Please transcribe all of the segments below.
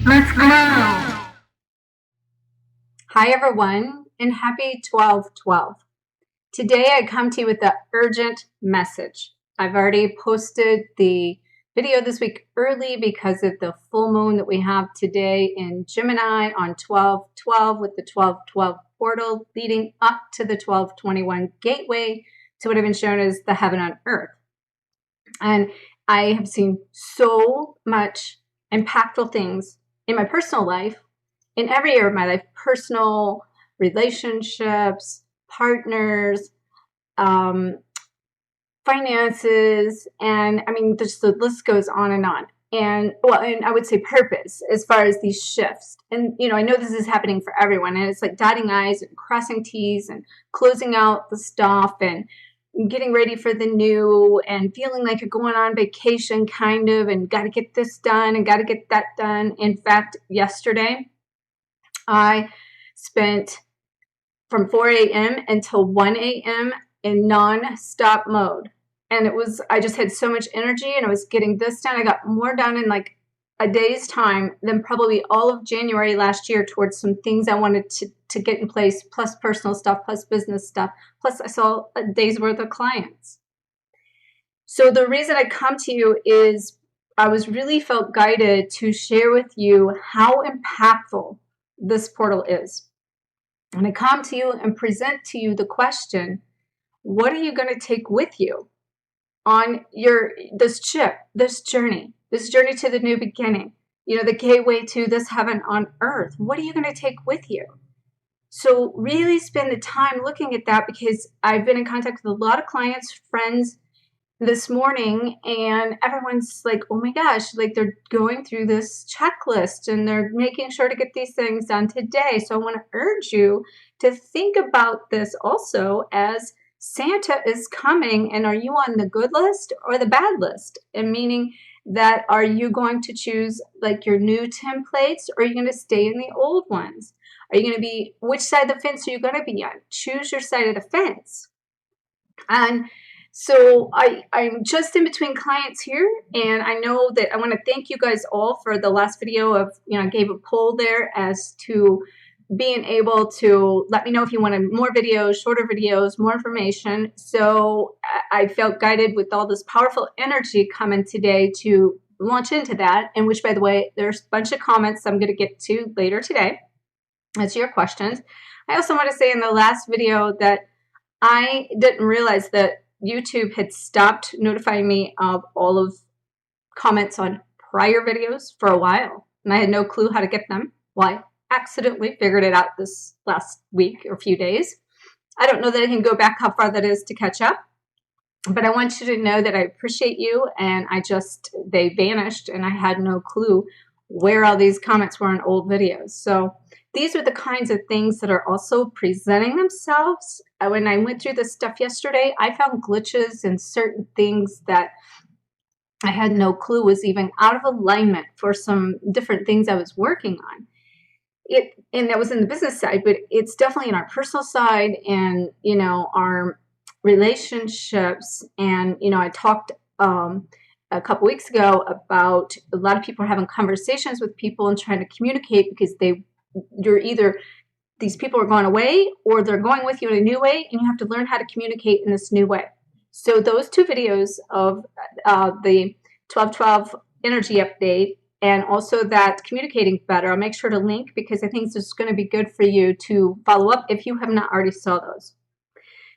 Let's go! Hi everyone, and happy 12/12. Today I come to you with the urgent message. I've already posted the video this week early because of the full moon that we have today in Gemini on 12/12 with the 12/12 portal leading up to the 12/21 gateway to what I've been shown as the heaven on earth. And I have seen so much impactful things in my personal life, in every area of my life, personal, relationships, partners, finances, and I mean, just the list goes on and on. And well, and I would say purpose as far as these shifts. And, you know, I know this is happening for everyone, and it's like dotting I's and crossing T's and closing out the stuff and getting ready for the new and feeling like you're going on vacation kind of, and got to get this done and got to get that done. In fact, yesterday, I spent from 4 a.m. until 1 a.m. in non-stop mode. And it was, I just had so much energy and I was getting this done. I got more done in like a day's time than probably all of January last year towards some things I wanted to get in place, plus personal stuff, plus business stuff. Plus I saw a day's worth of clients. So the reason I come to you is I was really felt guided to share with you how impactful this portal is. And I come to you and present to you the question, what are you going to take with you on this journey to the new beginning, you know, the gateway to this heaven on earth? What are you going to take with you? So really spend the time looking at that, because I've been in contact with a lot of clients, friends this morning, and everyone's like, oh my gosh, like they're going through this checklist and they're making sure to get these things done today. So I want to urge you to think about this also as Santa is coming, and are you on the good list or the bad list? And meaning that, are you going to choose like your new templates, or are you going to stay in the old ones? Are you going to be, which side of the fence are you going to be on? Choose your side of the fence. And so I'm just in between clients here, and I know that I want to thank you guys all for the last video of, you know, I gave a poll there as to being able to let me know if you wanted more videos, shorter videos, more information. So I felt guided with all this powerful energy coming today to launch into that, and which, by the way, there's a bunch of comments I'm going to get to later today. That's your questions. I also want to say in the last video that I didn't realize that YouTube had stopped notifying me of all of comments on prior videos for a while, and I had no clue how to get them. Why? Accidentally figured it out this last week or few days. I don't know that I can go back how far that is to catch up, but I want you to know that I appreciate you, and they vanished and I had no clue where all these comments were in old videos. So these are the kinds of things that are also presenting themselves. When I went through this stuff yesterday, I found glitches in certain things that I had no clue was even out of alignment for some different things I was working on. And that was in the business side, but it's definitely in our personal side and, you know, our relationships. And, you know, I talked a couple weeks ago about a lot of people are having conversations with people and trying to communicate, because you're either, these people are going away or they're going with you in a new way, and you have to learn how to communicate in this new way. So those two videos of the 12/12 energy update, and also that communicating better, I'll make sure to link, because I think this is going to be good for you to follow up if you have not already saw those.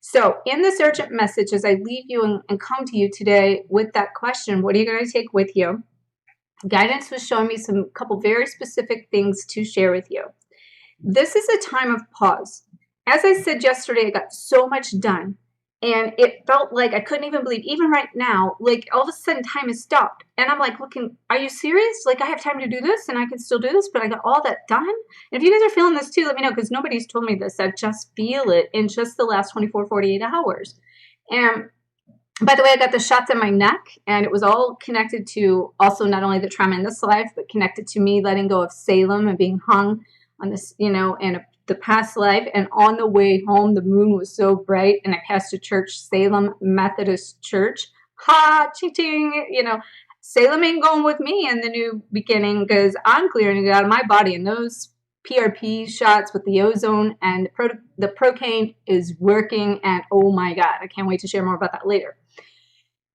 So in this urgent message, as I leave you and come to you today with that question, what are you going to take with you? Guidance was showing me some couple very specific things to share with you. This is a time of pause. As I said yesterday, I got so much done, and it felt like I couldn't even believe, even right now, like all of a sudden time has stopped. And I'm like looking, are you serious? Like I have time to do this and I can still do this, but I got all that done? And if you guys are feeling this too, let me know, because nobody's told me this. I just feel it in just the last 24, 48 hours. And by the way, I got the shots in my neck, and it was all connected to also not only the trauma in this life, but connected to me letting go of Salem and being hung on this, you know, and the past life. And on the way home, the moon was so bright, and I passed a church, Salem Methodist Church. Ha, ching, ching, you know. Salem ain't going with me in the new beginning because I'm clearing it out of my body. And those PRP shots with the ozone and the procaine is working. And oh my God, I can't wait to share more about that later.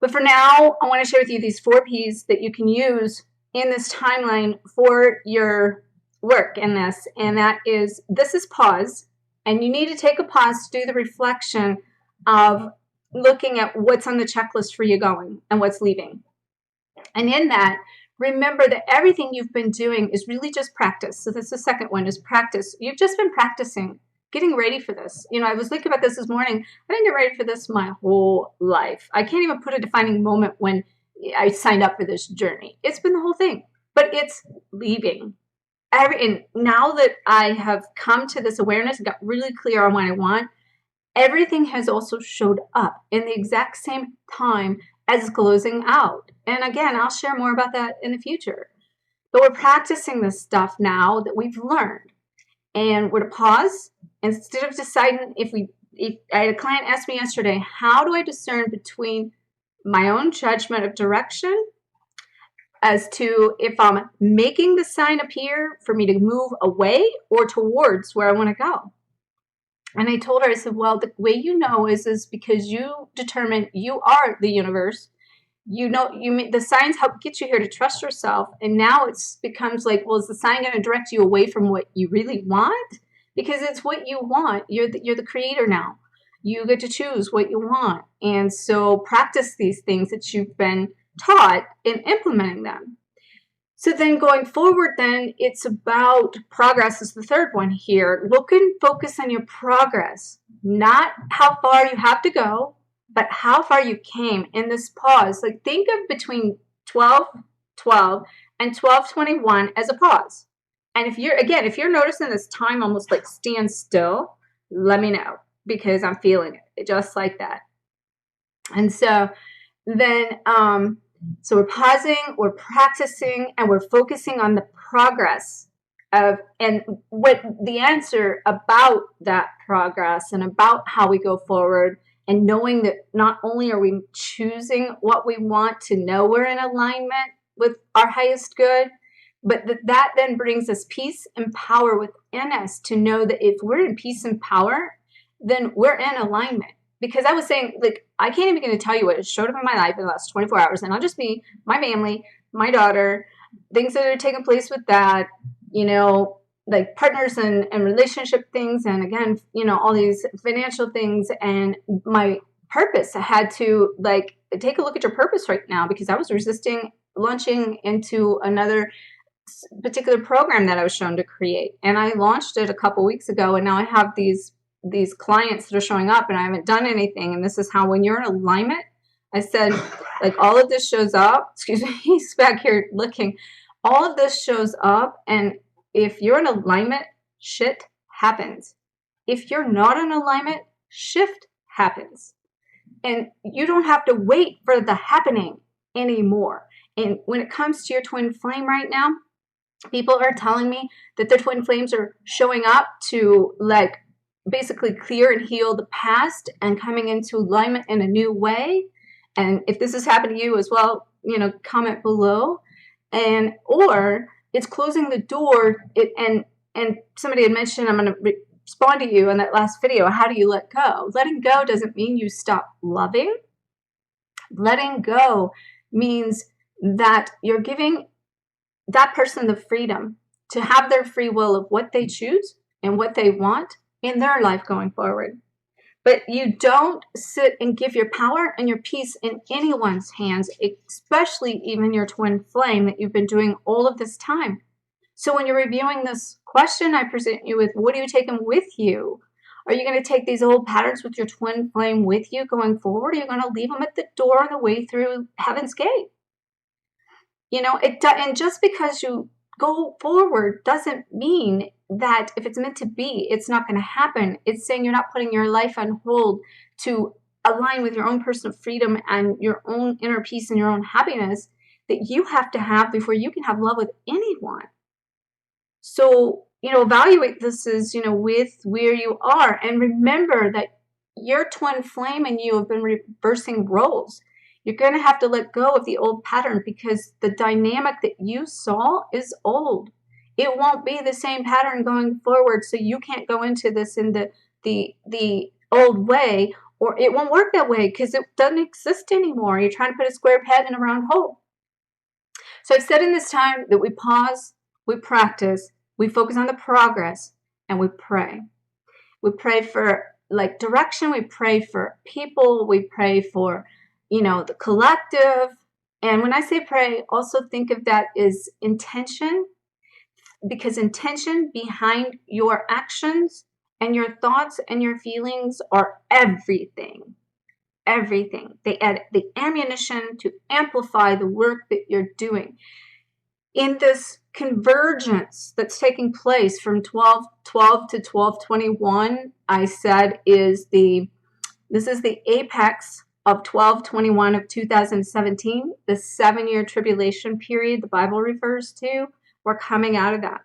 But for now, I want to share with you these 4 Ps that you can use in this timeline for your work in this. And this is pause. And you need to take a pause to do the reflection of looking at what's on the checklist for you going and what's leaving. And in that, remember that everything you've been doing is really just practice. So that's the second one, is practice. You've just been practicing, getting ready for this. You know, I was thinking about this morning. I didn't get ready for this my whole life. I can't even put a defining moment when I signed up for this journey. It's been the whole thing, but it's leaving. And now that I have come to this awareness, got really clear on what I want, everything has also showed up in the exact same time as closing out. And again, I'll share more about that in the future. But we're practicing this stuff now that we've learned. And we're to pause instead of deciding if I had a client ask me yesterday, how do I discern between my own judgment of direction as to if I'm making the sign appear for me to move away or towards where I want to go? And I told her, I said, well, the way you know is because you determine you are the universe. You know, the signs help get you here to trust yourself. And now it becomes like, well, is the sign going to direct you away from what you really want? Because it's what you want. You're the creator now. You get to choose what you want. And so practice these things that you've been taught in implementing them. So then going forward, then it's about progress is the third one here. Look and focus on your progress, not how far you have to go, but how far you came in this pause. Like think of between 12:12 and 12:21 as a pause. And if you're noticing this time almost like stand still, let me know, because I'm feeling it just like that. And so then, so we're pausing, we're practicing, and we're focusing on the progress of, and what the answer about that progress and about how we go forward, and knowing that not only are we choosing what we want to know we're in alignment with our highest good, but that then brings us peace and power within us to know that if we're in peace and power, then we're in alignment. Because I was saying, like, I can't even begin to tell you what has showed up in my life in the last 24 hours. And not just me, my family, my daughter, things that are taking place with that, you know, like partners and relationship things. And again, you know, all these financial things and my purpose. I had to like take a look at your purpose right now because I was resisting launching into another particular program that I was shown to create. And I launched it a couple weeks ago. And now I have these clients that are showing up and I haven't done anything. And this is how, when you're in alignment, I said, like, all of this shows up. Excuse me, he's back here looking. All of this shows up. And if you're in alignment, shit happens. If you're not in alignment, shift happens. And you don't have to wait for the happening anymore. And when it comes to your twin flame right now, people are telling me that their twin flames are showing up to like basically clear and heal the past and coming into alignment in a new way. And if this has happened to you as well, you know, comment below. And or it's closing the door. And somebody had mentioned, I'm going to respond to you in that last video. How do you let go? Letting go doesn't mean you stop loving. Letting go means that you're giving that person the freedom to have their free will of what they choose and what they want in their life going forward. But you don't sit and give your power and your peace in anyone's hands, especially even your twin flame that you've been doing all of this time. So when you're reviewing this question I present you with, what are you taking with you? Are you going to take these old patterns with your twin flame with you going forward? Or are you going to leave them at the door on the way through Heaven's Gate? You know, and just because you go forward doesn't mean that if it's meant to be, it's not going to happen. It's saying you're not putting your life on hold to align with your own personal freedom and your own inner peace and your own happiness that you have to have before you can have love with anyone. So, you know, evaluate this as, you know, with where you are. And remember that your twin flame and you have been reversing roles. You're going to have to let go of the old pattern because the dynamic that you saw is old. It won't be the same pattern going forward, so you can't go into this in the old way, or it won't work that way because it doesn't exist anymore. You're trying to put a square peg in a round hole. So I've said in this time that we pause, we practice, we focus on the progress, and we pray. We pray for like direction, we pray for people, we pray for, you know, the collective. And when I say pray, also think of that as intention, because intention behind your actions and your thoughts and your feelings are everything. Everything. They add the ammunition to amplify the work that you're doing. In this convergence that's taking place from 12:12 to 12:21, I said this is the apex of 12:21 of 2017, the 7-year tribulation period the Bible refers to. We're coming out of that.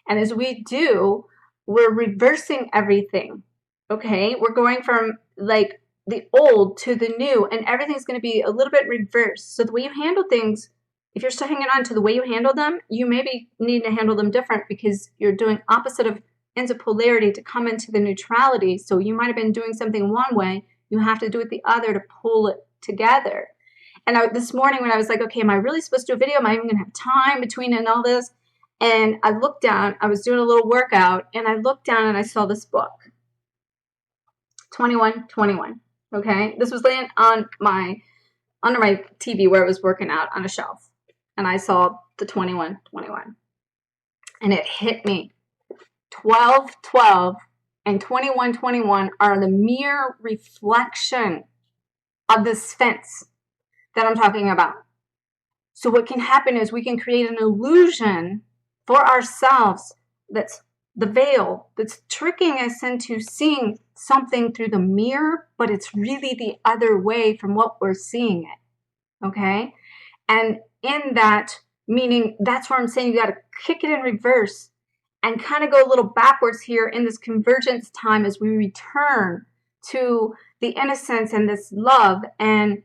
And as we do, we're reversing everything. Okay? We're going from like the old to the new, and everything's going to be a little bit reversed. So the way you handle things, if you're still hanging on to the way you handle them, you maybe need to handle them different because you're doing opposite of ends of polarity to come into the neutrality. So you might have been doing something one way, you have to do it the other to pull it together. And this morning when I was like, okay, am I really supposed to do a video? Am I even going to have time between it and all this? And I looked down, I was doing a little workout, and I looked down and I saw this book, 21:21. Okay, this was laying on under my TV where I was working out on a shelf, and I saw the 21:21, and it hit me. 12:12 and 21:21 are the mere reflection of this fence that I'm talking about. So what can happen is we can create an illusion for ourselves that's the veil that's tricking us into seeing something through the mirror, but it's really the other way from what we're seeing it. Okay? And in that, meaning that's where I'm saying you got to kick it in reverse and kind of go a little backwards here in this convergence time as we return to the innocence and this love and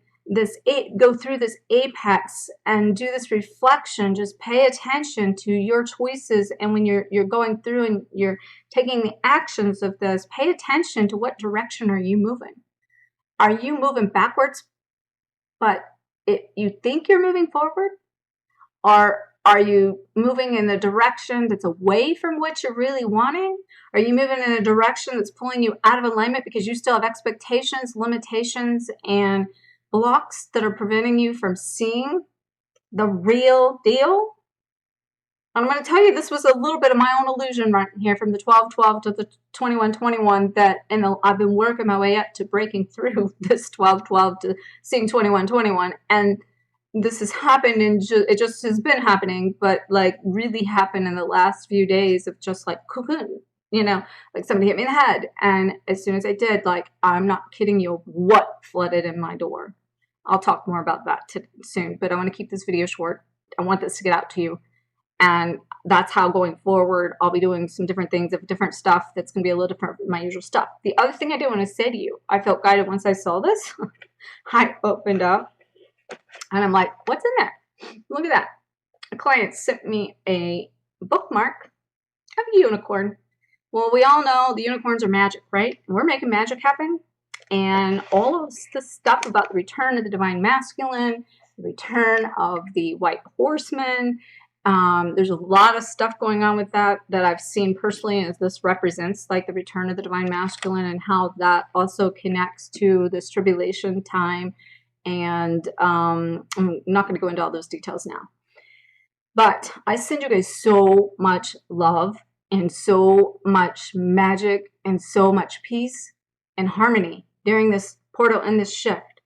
go through this apex and do this reflection. Just pay attention to your choices, and when you're going through and you're taking the actions of this, pay attention to what direction are you moving. Are you moving backwards, but you think you're moving forward? Or are you moving in the direction that's away from what you're really wanting? Are you moving in a direction that's pulling you out of alignment because you still have expectations, limitations, and blocks that are preventing you from seeing the real deal? I'm going to tell you, this was a little bit of my own illusion right here from the 12:12 to the 21:21 and I've been working my way up to breaking through this 12:12 to seeing 21:21. And this has happened and it just has been happening, but like really happened in the last few days of just like, you know, like somebody hit me in the head. And as soon as I did, like, I'm not kidding you, what flooded in my door. I'll talk more about that soon, but I want to keep this video short. I want this to get out to you. And that's how going forward, I'll be doing some different things of different stuff that's going to be a little different from my usual stuff. The other thing I do want to say to you, I felt guided once I saw this. I opened up and I'm like, what's in there? Look at that. A client sent me a bookmark of a unicorn. Well, we all know the unicorns are magic, right? We're making magic happen. And all of the stuff about the return of the divine masculine, the return of the white horseman, there's a lot of stuff going on with that I've seen personally as this represents like the return of the divine masculine and how that also connects to this tribulation time. And I'm not going to go into all those details now. But I send you guys so much love and so much magic and so much peace and harmony during this portal and this shift.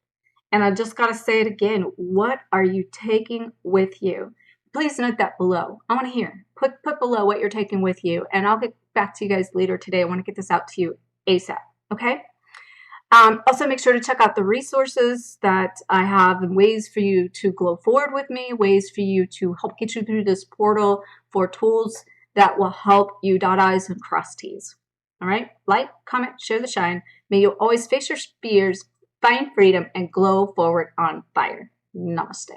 And I just got to say it again. What are you taking with you? Please note that below. I want to hear. Put below what you're taking with you. And I'll get back to you guys later today. I want to get this out to you ASAP. Okay? Also, make sure to check out the resources that I have and ways for you to glow forward with me, ways for you to help get you through this portal for tools that will help you dot I's and cross T's. All right? Like, comment, share the shine. May you always face your fears, find freedom, and glow forward on fire. Namaste.